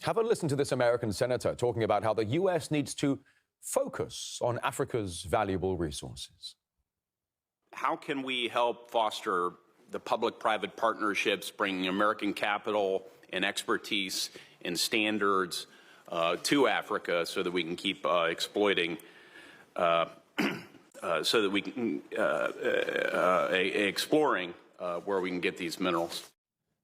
Have a listen to this American senator talking about how the U.S. needs to focus on Africa's valuable resources. How can we help foster the public-private partnerships, bringing American capital and expertise and standards to Africa so that we can keep exploiting, so that we can exploring where we can get these minerals?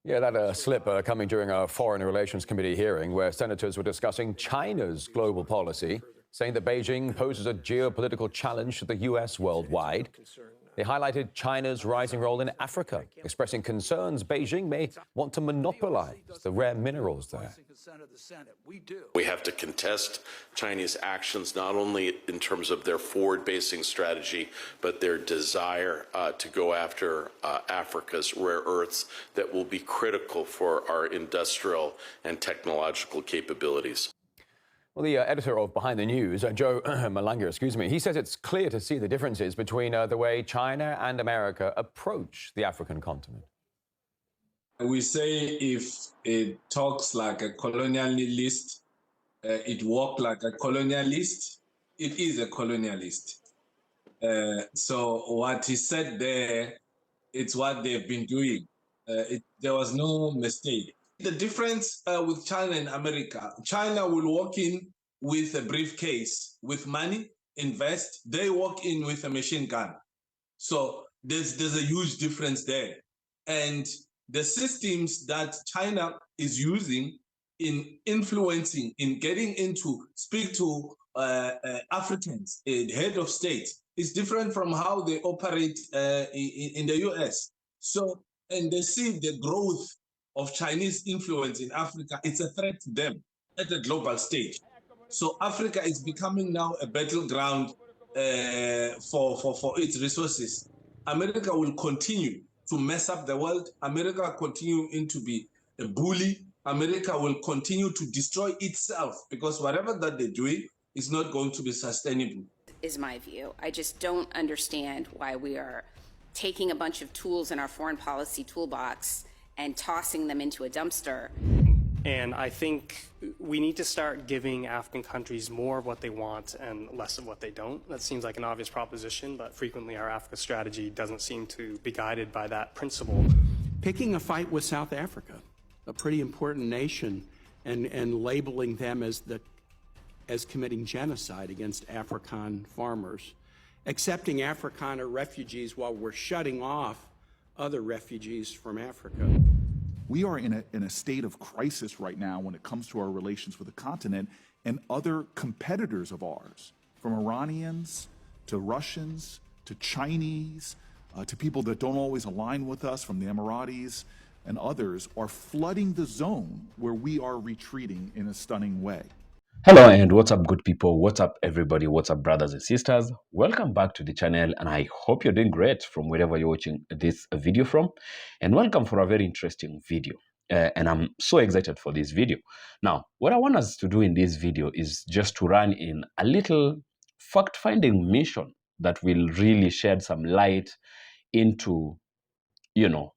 Yeah, that slip coming during a Foreign Relations Committee hearing where senators were discussing China's global policy, saying that Beijing poses a geopolitical challenge to the U.S. worldwide. They highlighted China's rising role in Africa, expressing concerns Beijing may want to monopolize the rare minerals there. We have to contest Chinese actions, not only in terms of their forward-facing strategy, but their desire to go after Africa's rare earths that will be critical for our industrial and technological capabilities. Well, the editor of Behind the News, Joe Malanga, he says it's clear to see the differences between the way China and America approach the African continent. We say if it talks like a colonialist, it walks like a colonialist, it is a colonialist. So what he said there, it's what they've been doing. There was no mistake. The difference with China and America, China will walk in with a briefcase with money, invest. They walk in with a machine gun. So there's a huge difference there. And the systems that China is using in influencing, in getting into, speak to Africans, head of state, is different from how they operate in the US. So, and they see the growth of Chinese influence in Africa, it's a threat to them at the global stage. So Africa is becoming now a battleground for its resources. America will continue to mess up the world. America continuing to be a bully. America will continue to destroy itself because whatever that they're doing is not going to be sustainable. Is my view. I just don't understand why we are taking a bunch of tools in our foreign policy toolbox and tossing them into a dumpster. And I think we need to start giving African countries more of what they want and less of what they don't. That seems like an obvious proposition, but frequently our Africa strategy doesn't seem to be guided by that principle. Picking a fight with South Africa, a pretty important nation, and labeling them as committing genocide against African farmers, accepting Afrikaner refugees while we're shutting off other refugees from Africa. We are in a state of crisis right now when it comes to our relations with the continent and other competitors of ours, from Iranians to Russians to Chinese to people that don't always align with us, from the Emiratis and others, are flooding the zone where we are retreating in a stunning way. Hello and what's up, good people? What's up, everybody? What's up, brothers and sisters? Welcome back to the channel, and I hope you're doing great from wherever you're watching this video from. And welcome for a very interesting video. And I'm so excited for this video. Now, what I want us to do in this video is just to run in a little fact-finding mission that will really shed some light into,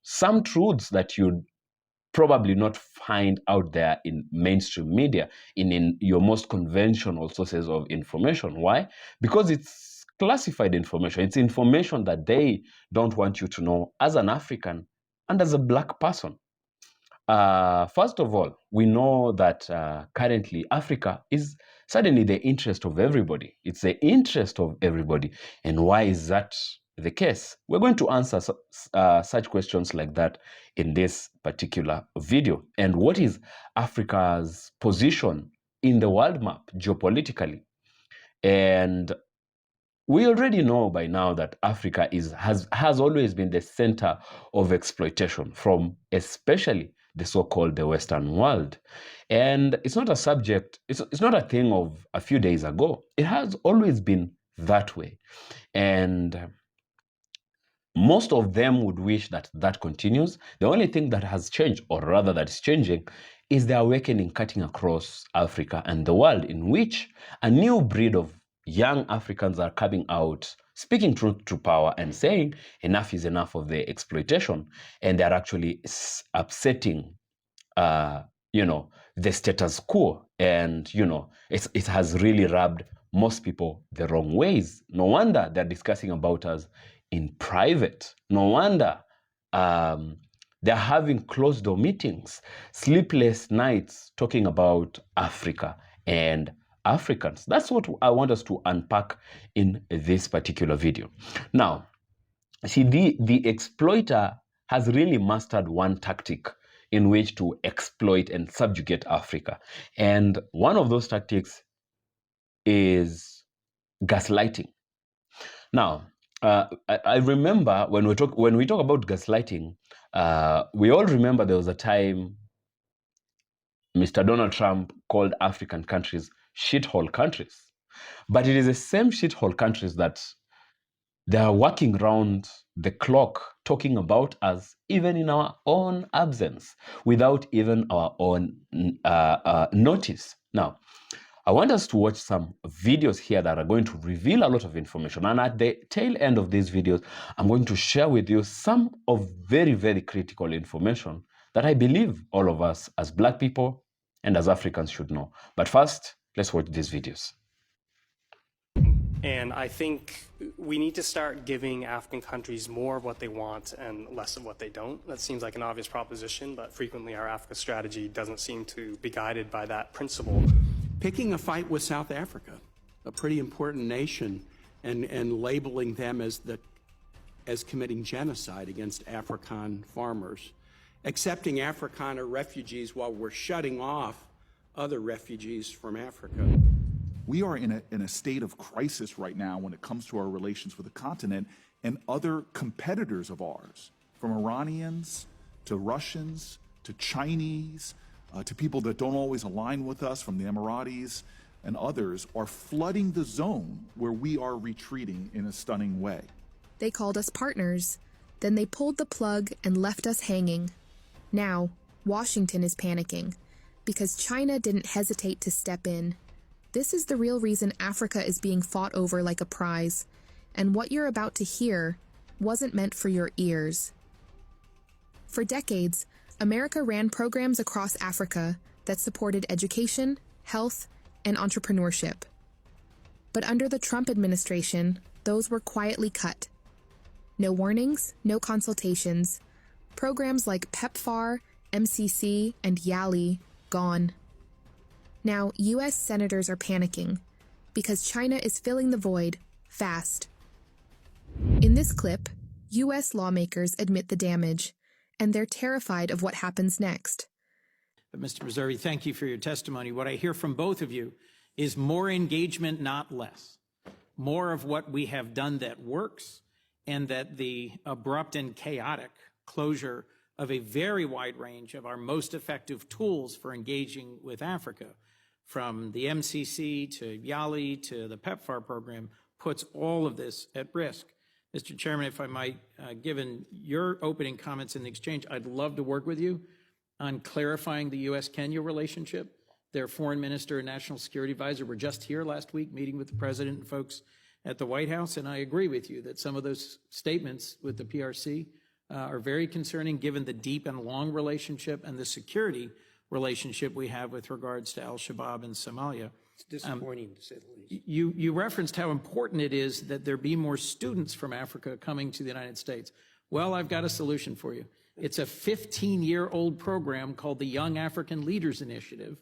some truths that you'd probably not find out there in mainstream media, in your most conventional sources of information. Why? Because it's classified information. It's information that they don't want you to know as an African and as a black person. First of all, we know that currently Africa is suddenly the interest of everybody. It's the interest of everybody. And why is that the case? We're going to answer such questions like that in this particular video. And what is Africa's position in the world map geopolitically? And we already know by now that Africa has always been the center of exploitation from especially the so-called the Western world. And it's not a subject, it's not a thing of a few days ago. It has always been that way. And most of them would wish that that continues. The only thing that has changed, or rather that is changing, is the awakening cutting across Africa and the world, in which a new breed of young Africans are coming out, speaking truth to power and saying enough is enough of the exploitation. And they're actually upsetting, the status quo. And, it has really rubbed most people the wrong ways. No wonder they're discussing about us in private. No wonder they're having closed-door meetings, sleepless nights talking about Africa and Africans. That's what I want us to unpack in this particular video. Now, see, the exploiter has really mastered one tactic in which to exploit and subjugate Africa. And one of those tactics is gaslighting. Now, I remember when we talk about gaslighting, we all remember there was a time Mr. Donald Trump called African countries shithole countries. But it is the same shithole countries that they are working around the clock talking about us, even in our own absence, without even our own notice. Now, I want us to watch some videos here that are going to reveal a lot of information. And at the tail end of these videos, I'm going to share with you some of very, very critical information that I believe all of us as Black people and as Africans should know. But first, let's watch these videos. And I think we need to start giving African countries more of what they want and less of what they don't. That seems like an obvious proposition, but frequently our Africa strategy doesn't seem to be guided by that principle. Picking a fight with South Africa, a pretty important nation, and labeling them as committing genocide against African farmers, accepting Afrikaner refugees while we're shutting off other refugees from Africa. We are in a state of crisis right now when it comes to our relations with the continent and other competitors of ours, from Iranians to Russians to Chinese to people that don't always align with us, from the Emiratis and others, are flooding the zone where we are retreating in a stunning way. They called us partners. Then they pulled the plug and left us hanging. Now, Washington is panicking because China didn't hesitate to step in. This is the real reason Africa is being fought over like a prize, and what you're about to hear wasn't meant for your ears. For decades, America ran programs across Africa that supported education, health, and entrepreneurship. But under the Trump administration, those were quietly cut. No warnings, no consultations. Programs like PEPFAR, MCC, and YALI gone. Now, U.S. senators are panicking because China is filling the void fast. In this clip, U.S. lawmakers admit the damage, and they're terrified of what happens next. Mr. Missouri, thank you for your testimony. What I hear from both of you is more engagement, not less. More of what we have done that works, and that the abrupt and chaotic closure of a very wide range of our most effective tools for engaging with Africa, from the MCC to YALI to the PEPFAR program, puts all of this at risk. Mr. Chairman, if I might, given your opening comments in the exchange, I'd love to work with you on clarifying the U.S.-Kenya relationship. Their foreign minister and national security advisor were just here last week meeting with the president and folks at the White House, and I agree with you that some of those statements with the PRC are very concerning given the deep and long relationship and the security relationship we have with regards to al-Shabaab in Somalia. It's disappointing, to say the least. You referenced how important it is that there be more students from Africa coming to the United States. Well, I've got a solution for you. It's a 15-year-old program called the Young African Leaders Initiative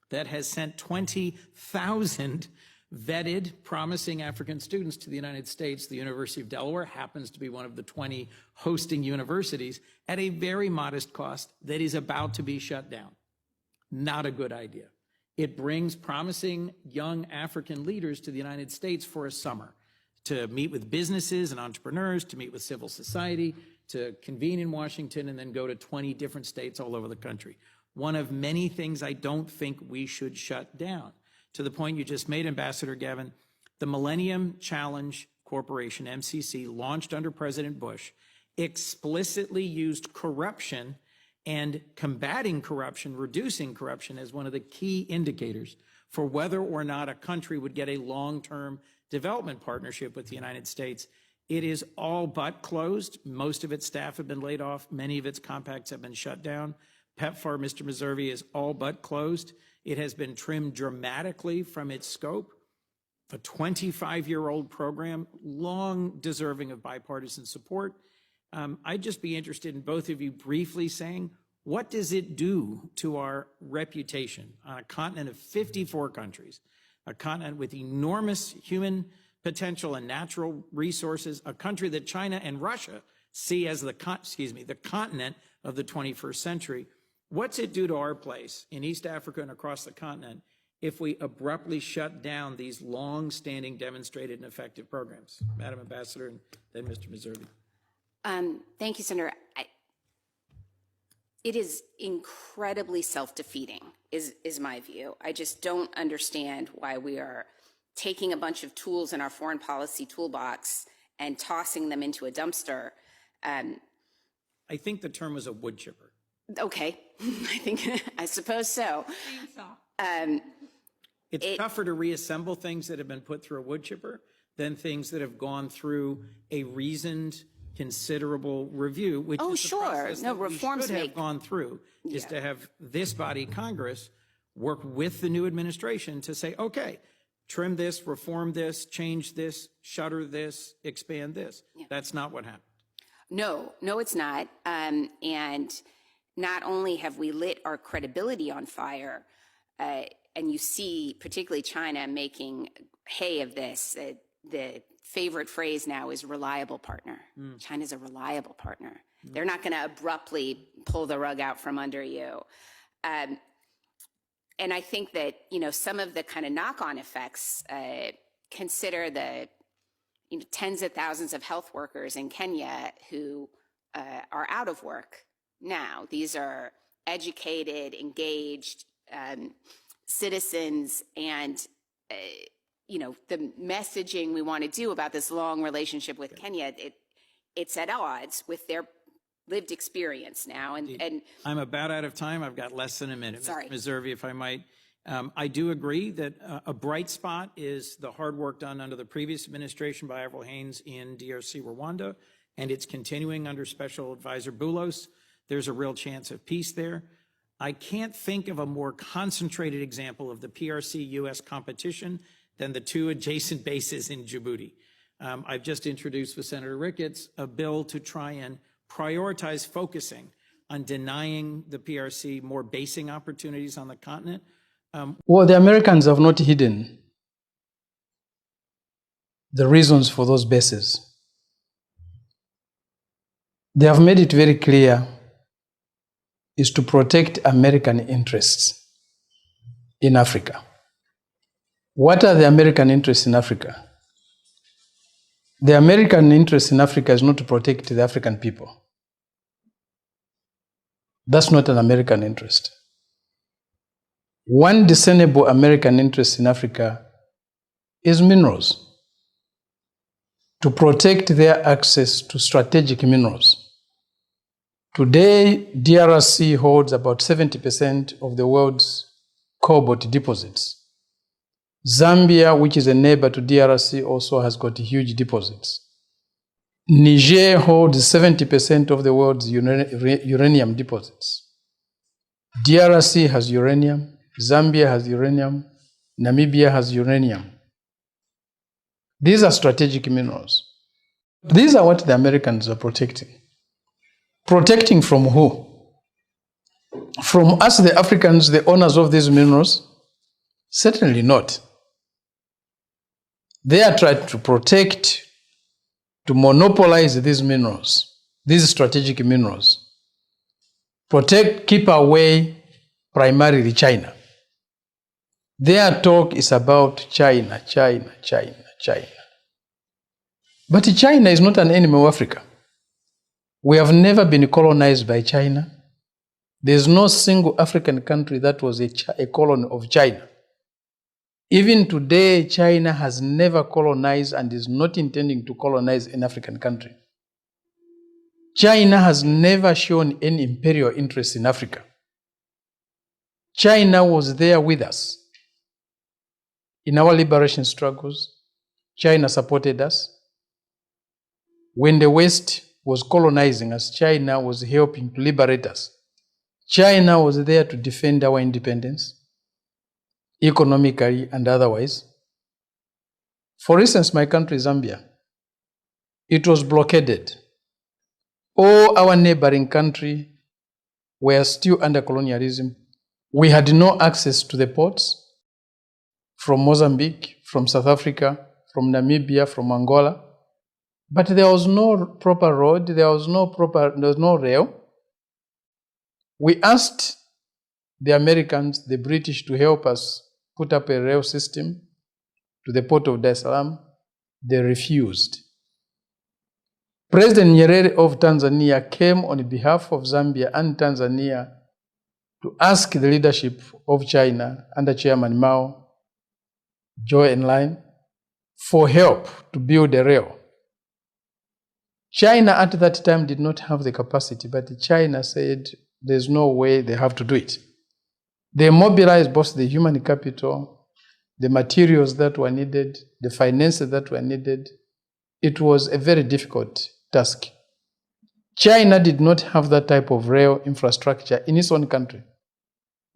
that has sent 20,000 vetted, promising African students to the United States. The University of Delaware happens to be one of the 20 hosting universities at a very modest cost that is about to be shut down. Not a good idea. It brings promising young African leaders to the United States for a summer to meet with businesses and entrepreneurs, to meet with civil society, to convene in Washington, and then go to 20 different states all over the country. One of many things I don't think we should shut down. To the point you just made, Ambassador Gavin, the Millennium Challenge Corporation, MCC, launched under President Bush, explicitly used corruption and combating corruption, reducing corruption as one of the key indicators for whether or not a country would get a long-term development partnership with the United States. It is all but closed. Most of its staff have been laid off. Many of its compacts have been shut down. PEPFAR, Mr. Meservey, is all but closed. It has been trimmed dramatically from its scope. A 25-year-old program, long deserving of bipartisan support. I'd just be interested in both of you briefly saying, what does it do to our reputation on a continent of 54 countries, a continent with enormous human potential and natural resources, a country that China and Russia see as the continent of the 21st century? What's it do to our place in East Africa and across the continent if we abruptly shut down these long-standing, demonstrated, and effective programs? Madam Ambassador, and then Mr. Meservey. Thank you, Senator. It is incredibly self-defeating, is my view. I just don't understand why we are taking a bunch of tools in our foreign policy toolbox and tossing them into a dumpster. I think the term was a wood chipper. Okay, I suppose so. It's tougher to reassemble things that have been put through a wood chipper than things that have gone through a reasoned, considerable review, which is the process that we should have gone through, is to have this body, Congress, work with the new administration to say, okay, trim this, reform this, change this, shutter this, expand this. Yeah. That's not what happened. No, it's not. And not only have we lit our credibility on fire, and you see particularly China making hay of this, the favorite phrase now is reliable partner. China's a reliable partner. They're not going to abruptly pull the rug out from under you. And I think that, some of the kind of knock-on effects, consider the tens of thousands of health workers in Kenya who are out of work now. These are educated, engaged citizens, and the messaging we want to do about this long relationship with Kenya, it's at odds with their lived experience now. And I'm about out of time. I've got less than a minute. Sorry. Mr. Meservey, if I might. I do agree that a bright spot is the hard work done under the previous administration by Avril Haines in DRC, Rwanda, and it's continuing under Special Advisor Boulos. There's a real chance of peace there. I can't think of a more concentrated example of the PRC-U.S. competition than the two adjacent bases in Djibouti. I've just introduced with Senator Ricketts a bill to try and prioritize focusing on denying the PRC more basing opportunities on the continent. Well, the Americans have not hidden the reasons for those bases. They have made it very clear is to protect American interests in Africa. What are the American interests in Africa? The American interest in Africa is not to protect the African people. That's not an American interest. One discernible American interest in Africa is minerals, to protect their access to strategic minerals. Today, DRC holds about 70% of the world's cobalt deposits. Zambia, which is a neighbor to DRC, also has got huge deposits. Niger holds 70% of the world's uranium deposits. DRC has uranium, Zambia has uranium, Namibia has uranium. These are strategic minerals. These are what the Americans are protecting. Protecting from who? From us, the Africans, the owners of these minerals? Certainly not. They are trying to protect, to monopolize these minerals, these strategic minerals. Protect, keep away primarily China. Their talk is about China, China, China, China. But China is not an enemy of Africa. We have never been colonized by China. There's no single African country that was a colony of China. Even today, China has never colonized and is not intending to colonize an African country. China has never shown any imperial interest in Africa. China was there with us. In our liberation struggles, China supported us. When the West was colonizing us, China was helping to liberate us. China was there to defend our independence, economically and otherwise. For instance, my country, Zambia, it was blockaded. All our neighboring countries were still under colonialism. We had no access to the ports from Mozambique, from South Africa, from Namibia, from Angola. But there was no proper road, there was no rail. We asked the Americans, the British, to help us put up a rail system to the port of Dar es Salaam. They refused. President Nyerere of Tanzania came on behalf of Zambia and Tanzania to ask the leadership of China under Chairman Mao, Zhou Enlai, for help to build a rail. China at that time did not have the capacity, but China said there's no way, they have to do it. They mobilized both the human capital, the materials that were needed, the finances that were needed. It was a very difficult task. China did not have that type of rail infrastructure in its own country,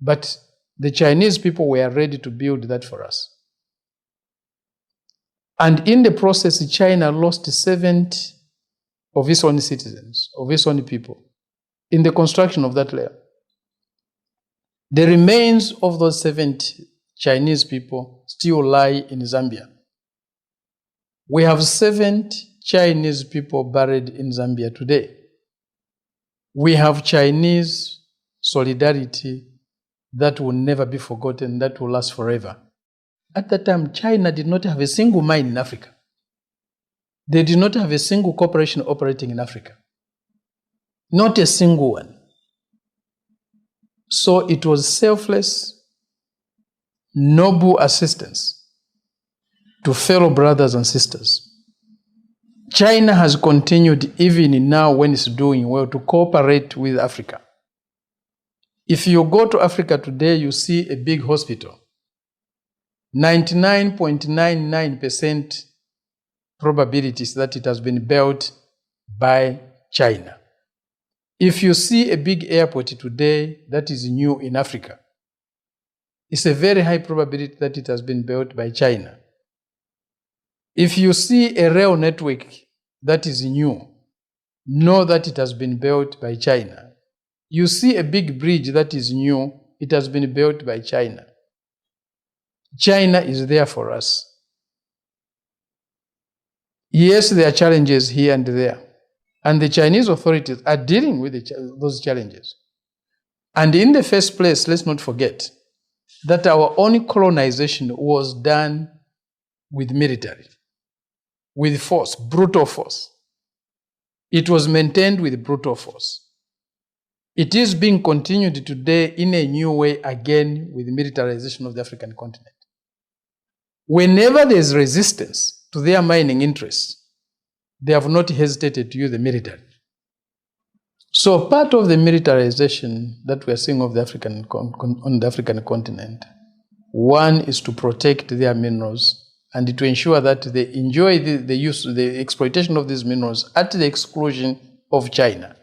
but the Chinese people were ready to build that for us. And in the process, China lost 70 of its own citizens, of its own people, in the construction of that rail. The remains of those 70 Chinese people still lie in Zambia. We have 70 Chinese people buried in Zambia today. We have Chinese solidarity that will never be forgotten, that will last forever. At that time, China did not have a single mine in Africa. They did not have a single corporation operating in Africa. Not a single one. So it was selfless, noble assistance to fellow brothers and sisters. China has continued even now when it's doing well to cooperate with Africa. If you go to Africa today, you see a big hospital. 99.99% probabilities that it has been built by China. If you see a big airport today that is new in Africa, it's a very high probability that it has been built by China. If you see a rail network that is new, know that it has been built by China. You see a big bridge that is new, it has been built by China. China is there for us. Yes, there are challenges here and there, and the Chinese authorities are dealing with those challenges. And in the first place, let's not forget that our own colonization was done with military, with force, brutal force. It was maintained with brutal force. It is being continued today in a new way again with the militarization of the African continent. Whenever there is resistance to their mining interests, they have not hesitated to use the military. So part of the militarization that we are seeing of the on the African continent, one is to protect their minerals and to ensure that they enjoy the exploitation of these minerals at the exclusion of China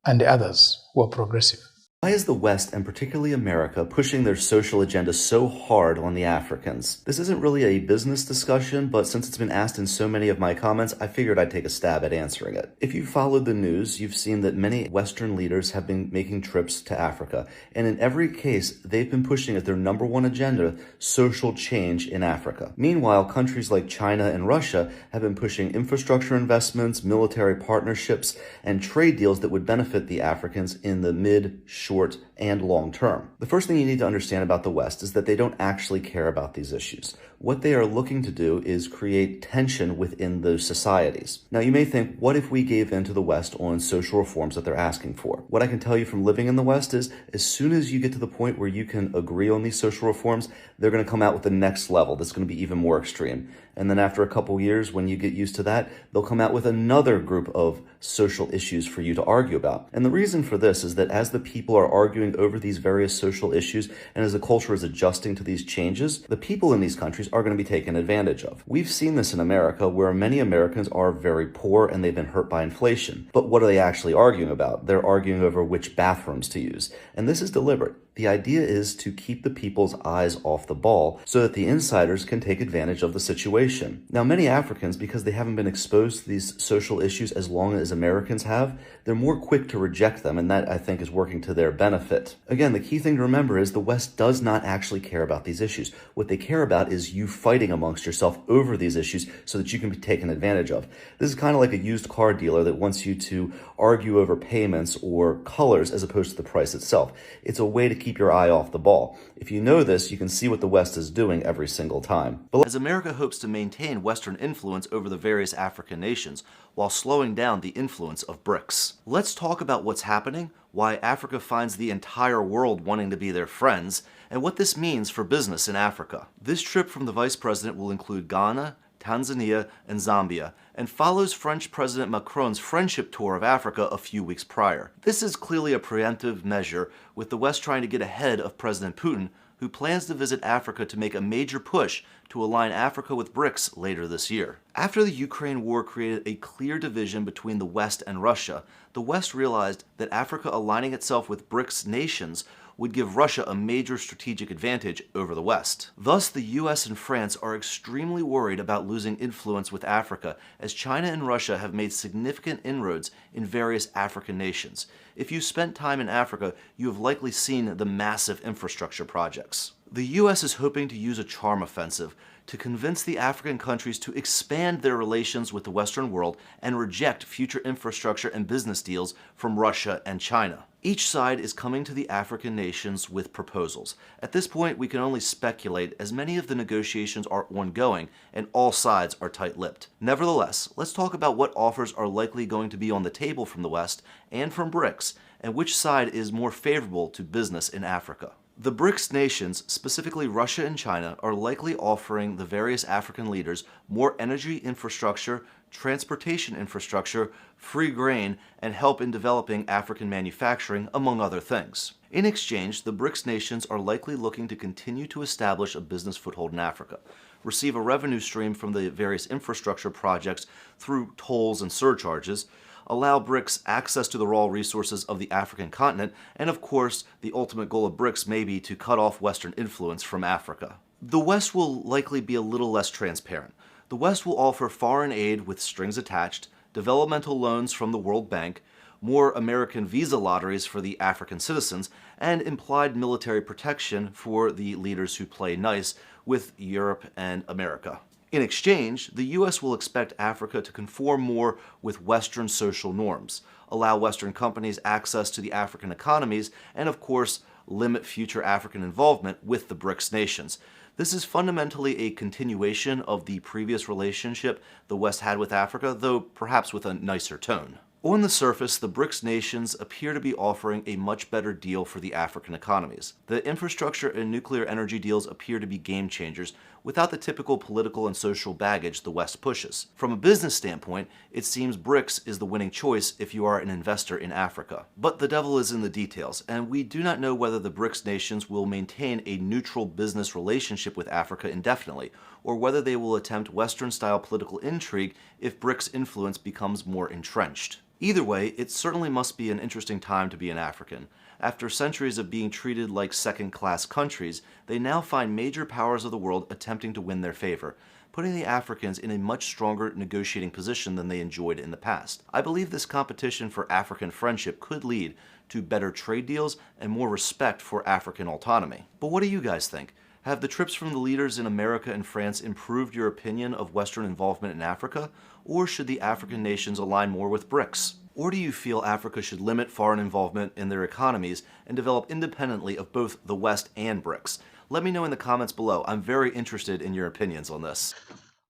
and the others who are progressive. Why is the West, and particularly America, pushing their social agenda so hard on the Africans? This isn't really a business discussion, but since it's been asked in so many of my comments, I figured I'd take a stab at answering it. If you've followed the news, you've seen that many Western leaders have been making trips to Africa, and in every case, they've been pushing as their #1 agenda social change in Africa. Meanwhile, countries like China and Russia have been pushing infrastructure investments, military partnerships, and trade deals that would benefit the Africans in the mid, short, and long term. The first thing you need to understand about the West is that they don't actually care about these issues. What they are looking to do is create tension within those societies. Now, you may think, what if we gave in to the West on social reforms that they're asking for? What I can tell you from living in the West is, as soon as you get to the point where you can agree on these social reforms, they're going to come out with the next level that's going to be even more extreme. And then after a couple years, when you get used to that, they'll come out with another group of social issues for you to argue about. And the reason for this is that as the people are arguing arguing over these various social issues and as the culture is adjusting to these changes, the people in these countries are going to be taken advantage of. We've seen this in America, where many Americans are very poor and they've been hurt by inflation. But what are they actually arguing about? They're arguing over which bathrooms to use. And this is deliberate. The idea is to keep the people's eyes off the ball so that the insiders can take advantage of the situation. Now, many Africans, because they haven't been exposed to these social issues as long as Americans have, they're more quick to reject them, and that, I think, is working to their benefit. Again, the key thing to remember is the West does not actually care about these issues. What they care about is you fighting amongst yourself over these issues so that you can be taken advantage of. This is kind of like a used car dealer that wants you to argue over payments or colors as opposed to the price itself. It's a way to keep your eye off the ball. If you know this, you can see what the West is doing every single time. But as America hopes to maintain Western influence over the various African nations while slowing down the influence of BRICS. Let's talk about what's happening, why Africa finds the entire world wanting to be their friends, and what this means for business in Africa. This trip from the Vice President will include Ghana, Tanzania, and Zambia, and follows French President Macron's friendship tour of Africa a few weeks prior. This is clearly a preemptive measure, with the West trying to get ahead of President Putin, who plans to visit Africa to make a major push to align Africa with BRICS later this year. After the Ukraine war created a clear division between the West and Russia, the West realized that Africa aligning itself with BRICS nations would give Russia a major strategic advantage over the West. Thus, the US and France are extremely worried about losing influence with Africa, as China and Russia have made significant inroads in various African nations. If you spent time in Africa, you have likely seen the massive infrastructure projects. The US is hoping to use a charm offensive to convince the African countries to expand their relations with the Western world and reject future infrastructure and business deals from Russia and China. Each side is coming to the African nations with proposals. At this point, we can only speculate, as many of the negotiations are ongoing and all sides are tight-lipped. Nevertheless, let's talk about what offers are likely going to be on the table from the West and from BRICS, and which side is more favorable to business in Africa. The BRICS nations, specifically Russia and China, are likely offering the various African leaders more energy infrastructure, transportation infrastructure, free grain, and help in developing African manufacturing, among other things. In exchange, the BRICS nations are likely looking to continue to establish a business foothold in Africa, receive a revenue stream from the various infrastructure projects through tolls and surcharges, allow BRICS access to the raw resources of the African continent, and of course, the ultimate goal of BRICS may be to cut off Western influence from Africa. The West will likely be a little less transparent. The West will offer foreign aid with strings attached, developmental loans from the World Bank, more American visa lotteries for the African citizens, and implied military protection for the leaders who play nice with Europe and America. In exchange, the U.S. will expect Africa to conform more with Western social norms, allow Western companies access to the African economies, and of course, limit future African involvement with the BRICS nations. This is fundamentally a continuation of the previous relationship the West had with Africa, though perhaps with a nicer tone. On the surface, the BRICS nations appear to be offering a much better deal for the African economies. The infrastructure and nuclear energy deals appear to be game changers without the typical political and social baggage the West pushes. From a business standpoint, it seems BRICS is the winning choice if you are an investor in Africa. But the devil is in the details, and we do not know whether the BRICS nations will maintain a neutral business relationship with Africa indefinitely, or whether they will attempt Western-style political intrigue if BRICS influence becomes more entrenched. Either way, it certainly must be an interesting time to be an African. After centuries of being treated like second-class countries, they now find major powers of the world attempting to win their favor, putting the Africans in a much stronger negotiating position than they enjoyed in the past. I believe this competition for African friendship could lead to better trade deals and more respect for African autonomy. But what do you guys think? Have the trips from the leaders in America and France improved your opinion of Western involvement in Africa? Or should the African nations align more with BRICS? Or do you feel Africa should limit foreign involvement in their economies and develop independently of both the West and BRICS? Let me know in the comments below. I'm very interested in your opinions on this.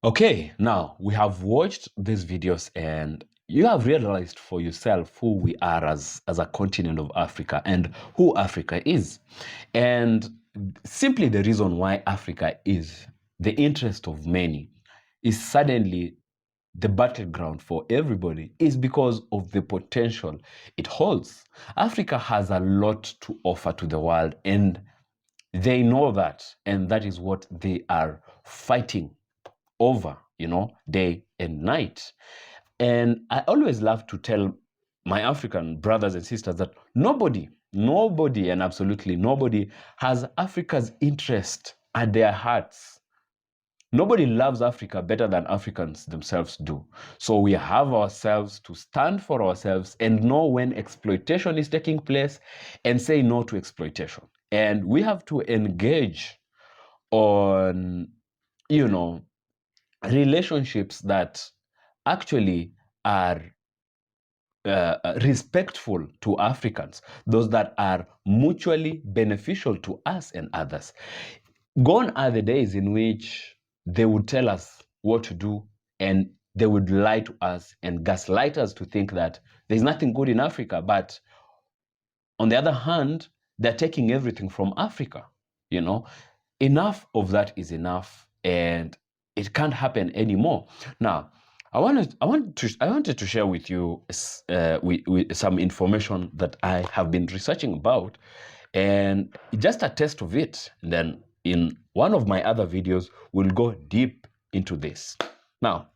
Okay, now we have watched these videos and you have realized for yourself who we are as a continent of Africa and who Africa is. And simply the reason why Africa is the interest of many is suddenly the battleground for everybody is because of the potential it holds. Africa has a lot to offer to the world, and they know that, and that is what they are fighting over, day and night. And I always love to tell my African brothers and sisters that nobody, and absolutely nobody has Africa's interest at their hearts. Nobody loves Africa better than Africans themselves do. So we have ourselves to stand for ourselves and know when exploitation is taking place and say no to exploitation. And we have to engage on, relationships that actually are respectful to Africans, those that are mutually beneficial to us and others. Gone are the days in which they would tell us what to do and they would lie to us and gaslight us to think that there's nothing good in Africa. But on the other hand, they're taking everything from Africa. Enough of that is enough, and it can't happen anymore. Now, I wanted to share with you with some information that I have been researching about, and just a test of it. And then in one of my other videos, we'll go deep into this. Now,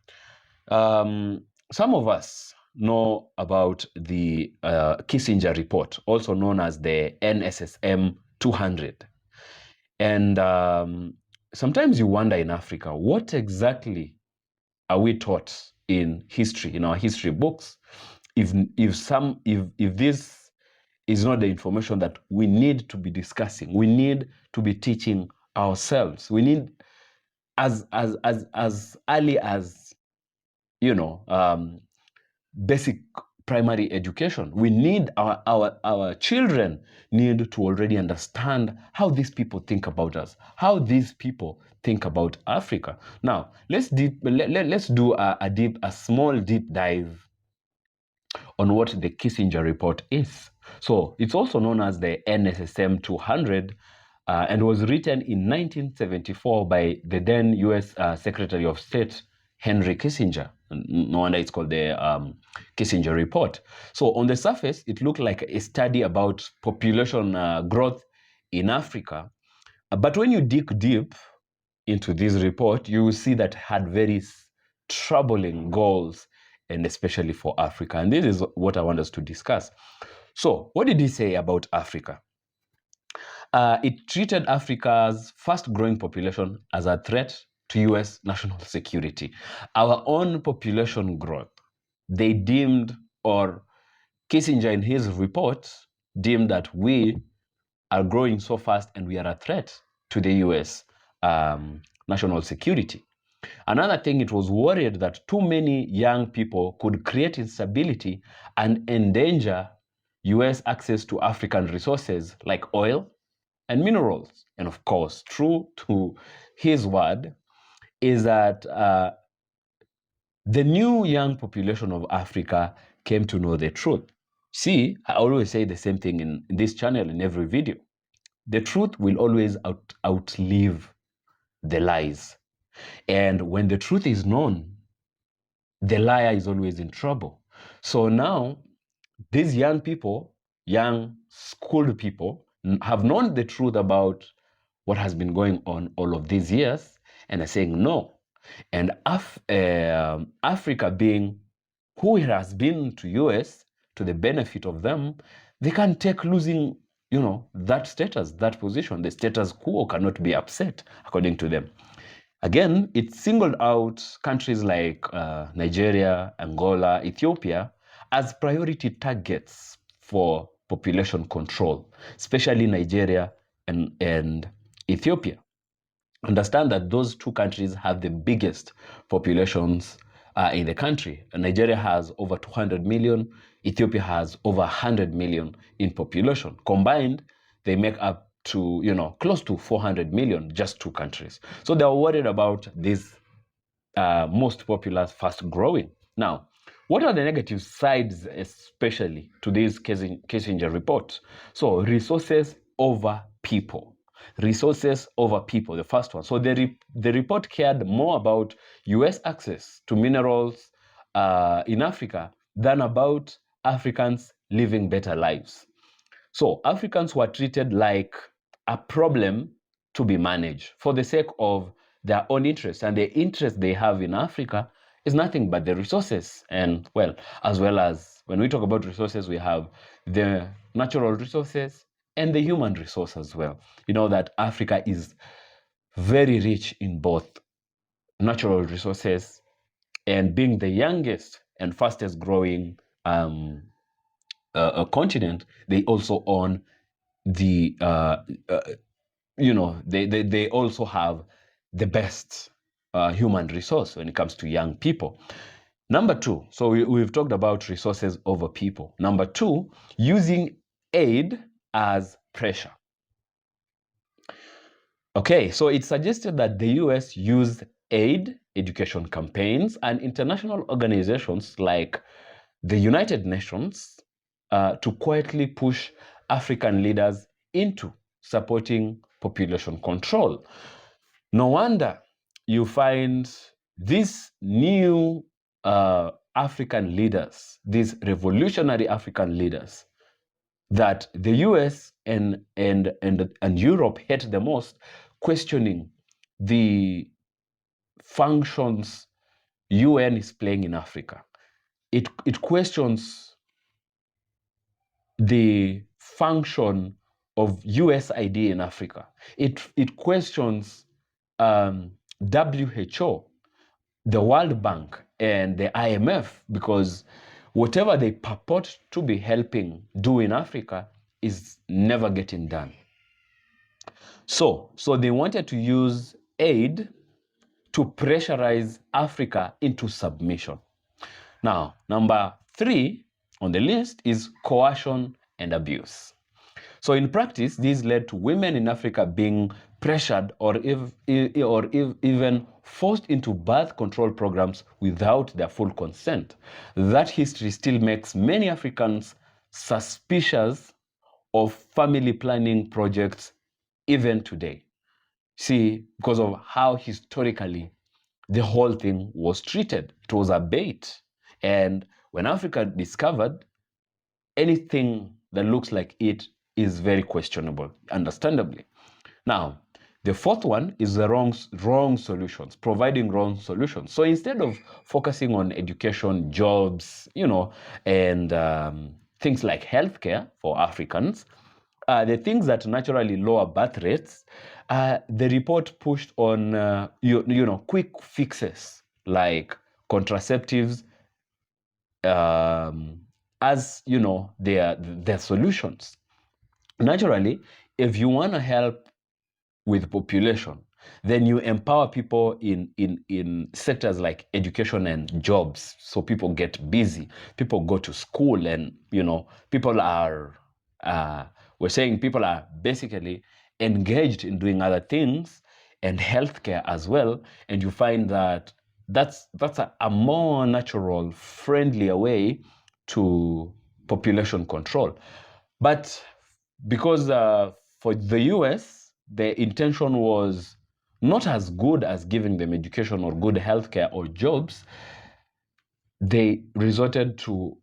some of us know about the Kissinger report, also known as the NSSM 200. And sometimes you wonder in Africa, what exactly are we taught in history, in our history books, if this is not the information that we need to be discussing, we need to be teaching ourselves. We need, as early as, basic primary education. We need our children need to already understand how these people think about us, how these people think about Africa. Now, let's do a small deep dive on what the Kissinger report is. So it's also known as the NSSM 200, and was written in 1974 by the then U.S. Secretary of State Henry Kissinger. No wonder it's called the Kissinger report. So on the surface, it looked like a study about population growth in Africa. But when you dig deep into this report, you will see that it had very troubling goals, and especially for Africa. And this is what I want us to discuss. So what did he say about Africa? It treated Africa's fast-growing population as a threat to U.S. national security. Our own population growth, they deemed, or Kissinger in his report deemed, that we are growing so fast and we are a threat to the U.S. National security. Another thing, it was worried that too many young people could create instability and endanger U.S. access to African resources like oil and minerals. And of course, true to his word, is that the new young population of Africa came to know the truth. See, I always say the same thing in this channel in every video. The truth will always outlive the lies. And when the truth is known, the liar is always in trouble. So now, these young people, young schooled people, have known the truth about what has been going on all of these years, and are saying no. And Africa being who it has been to US, to the benefit of them, they can't take losing, that status, that position. The status quo cannot be upset, according to them. Again, it singled out countries like Nigeria, Angola, Ethiopia as priority targets for population control, especially Nigeria and Ethiopia. Understand that those two countries have the biggest populations in the country. Nigeria has over 200 million, Ethiopia has over 100 million in population. Combined, they make up to, close to 400 million, just two countries. So they are worried about this most popular, fast growing. Now, what are the negative sides, especially to this Kissinger report? So resources over people. resources over people, the first one. So the report cared more about US access to minerals in Africa than about Africans living better lives. So Africans were treated like a problem to be managed for the sake of their own interests. And the interest they have in Africa is nothing but the resources. And well as when we talk about resources, we have the natural resources and the human resource as well. You know that Africa is very rich in both natural resources, and being the youngest and fastest growing continent, they also own the they also have the best human resource when it comes to young people. Number two, so we've talked about resources over people. Number two, using aid as pressure. Okay, so it suggested that the US used aid, education campaigns, and international organizations like the United Nations to quietly push African leaders into supporting population control. No wonder you find these new African leaders, these revolutionary African leaders, that the US and Europe hate the most, questioning the functions UN is playing in Africa. It questions the function of USAID in Africa. It questions WHO, the World Bank, and the IMF, because whatever they purport to be helping do in Africa is never getting done. So they wanted to use aid to pressurize Africa into submission. Now, number 3 on the list is coercion and abuse. So in practice, this led to women in Africa being pressured or even forced into birth control programs without their full consent. That history still makes many Africans suspicious of family planning projects even today. See, because of how historically the whole thing was treated. It was a bait. And when Africa discovered anything that looks like it is very questionable, understandably. Now, the fourth one is the wrong solutions, providing wrong solutions. So instead of focusing on education, jobs, and things like healthcare for Africans, the things that naturally lower birth rates, the report pushed on quick fixes like contraceptives as their solutions. Naturally, if you want to help with population, then you empower people in sectors like education and jobs, so people get busy, people go to school, and people are we're saying people are basically engaged in doing other things and healthcare as well. And you find that that's a more natural, friendlier way to population control. But because for the US, the intention was not as good as giving them education or good healthcare or jobs, they resorted to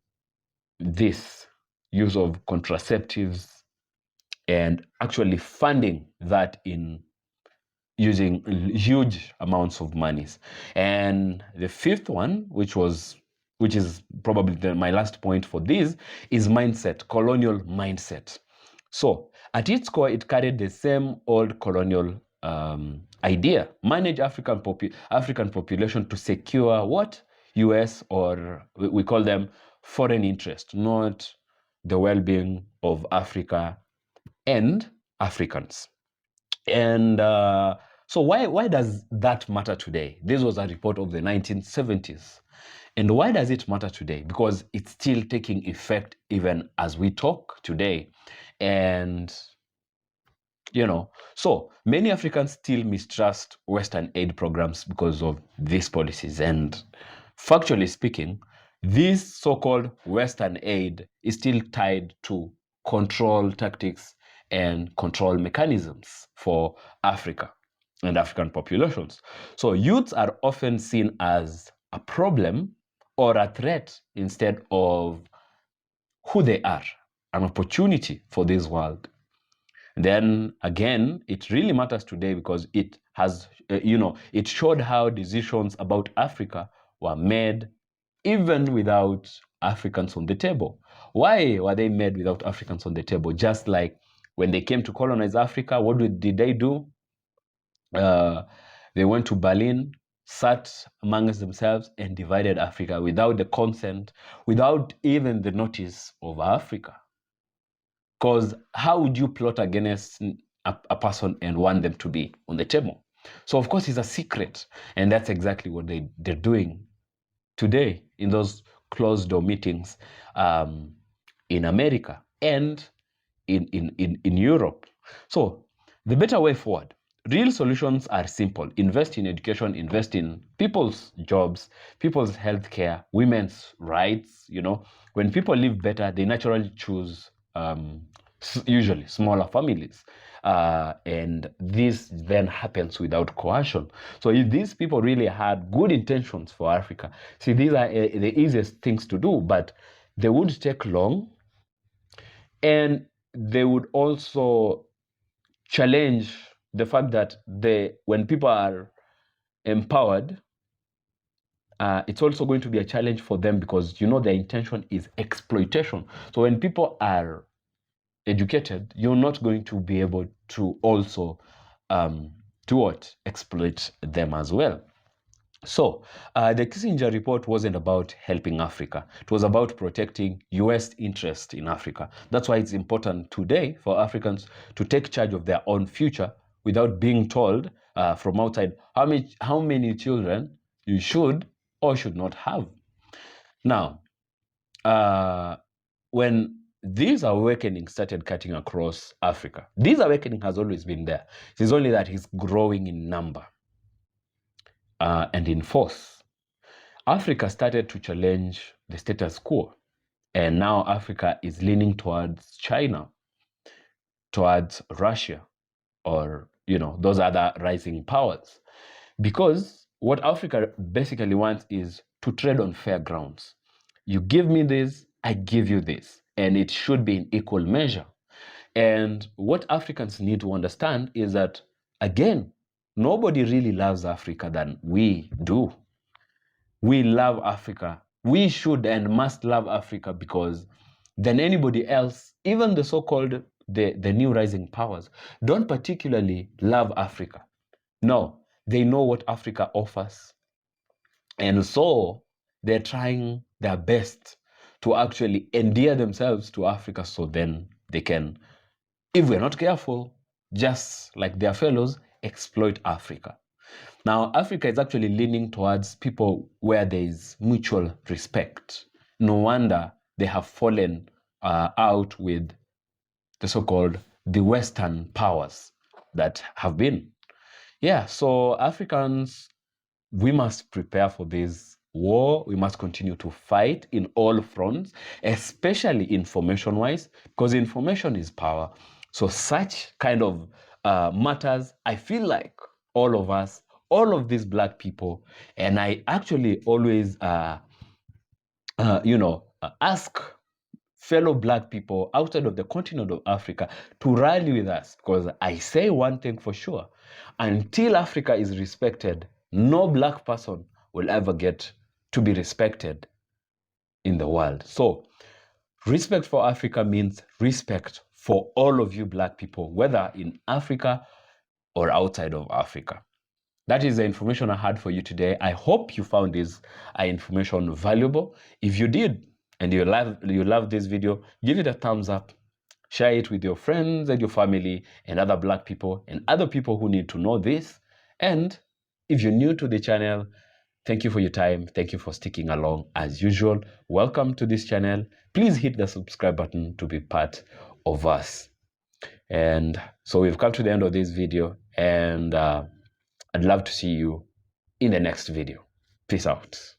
this use of contraceptives and actually funding that in using huge amounts of monies. And the fifth one, which is probably my last point for this, is mindset, colonial mindset. So at its core, it carried the same old colonial idea: manage African population to secure what? US, or we call them foreign interest, not the well-being of Africa and Africans. And so why does that matter today? This was a report of the 1970s. And why does it matter today? Because it's still taking effect even as we talk today. And, so many Africans still mistrust Western aid programs because of these policies. And factually speaking, this so-called Western aid is still tied to control tactics and control mechanisms for Africa and African populations. So youths are often seen as a problem or a threat instead of who they are, an opportunity for this world. Then again, it really matters today because it has, it showed how decisions about Africa were made even without Africans on the table. Why were they made without Africans on the table? Just like when they came to colonize Africa, what did they do? They went to Berlin, sat amongst themselves and divided Africa without the consent, without even the notice of Africa. Because how would you plot against a person and want them to be on the table? So of course it's a secret, and that's exactly what they're doing today in those closed door meetings in America and in Europe. So the better way forward, real solutions are simple. Invest in education, invest in people's jobs, people's healthcare, women's rights. When people live better, they naturally choose usually smaller families. And this then happens without coercion. So if these people really had good intentions for Africa, see, these are the easiest things to do, but they would take long, and they would also challenge the fact that when people are empowered, it's also going to be a challenge for them because their intention is exploitation. So when people are educated, you're not going to be able to also exploit them as well. So the Kissinger report wasn't about helping Africa. It was about protecting US interest in Africa. That's why it's important today for Africans to take charge of their own future without being told from outside how many children you should or should not have. Now, when this awakening started cutting across Africa, this awakening has always been there. It's only that it's growing in number and in force. Africa started to challenge the status quo, and now Africa is leaning towards China, towards Russia, or those other rising powers, because what Africa basically wants is to trade on fair grounds. You give me this, I give you this, and it should be in equal measure. And what Africans need to understand is that, again, nobody really loves Africa than we do. We love Africa. We should and must love Africa because than anybody else, even the so-called the new rising powers, don't particularly love Africa. No, they know what Africa offers. And so they're trying their best to actually endear themselves to Africa so then they can, if we're not careful, just like their fellows, exploit Africa. Now, Africa is actually leaning towards people where there is mutual respect. No wonder they have fallen out with the so-called the Western powers that have been. Yeah, so Africans, we must prepare for this war. We must continue to fight in all fronts, especially information-wise, because information is power. So such kind of matters, I feel like all of us, all of these Black people, and I actually always, ask fellow Black people outside of the continent of Africa to rally with us, because I say one thing for sure: until Africa is respected, no Black person will ever get to be respected in the world. So respect for Africa means respect for all of you Black people, whether in Africa or outside of Africa. That is the information I had for you today. I hope you found this information valuable. If you did, and you love this video, give it a thumbs up, share it with your friends and your family and other Black people and other people who need to know this. And if you're new to the channel, thank you for your time. Thank you for sticking along as usual. Welcome to this channel. Please hit the subscribe button to be part of us. And so we've come to the end of this video, and I'd love to see you in the next video. Peace out.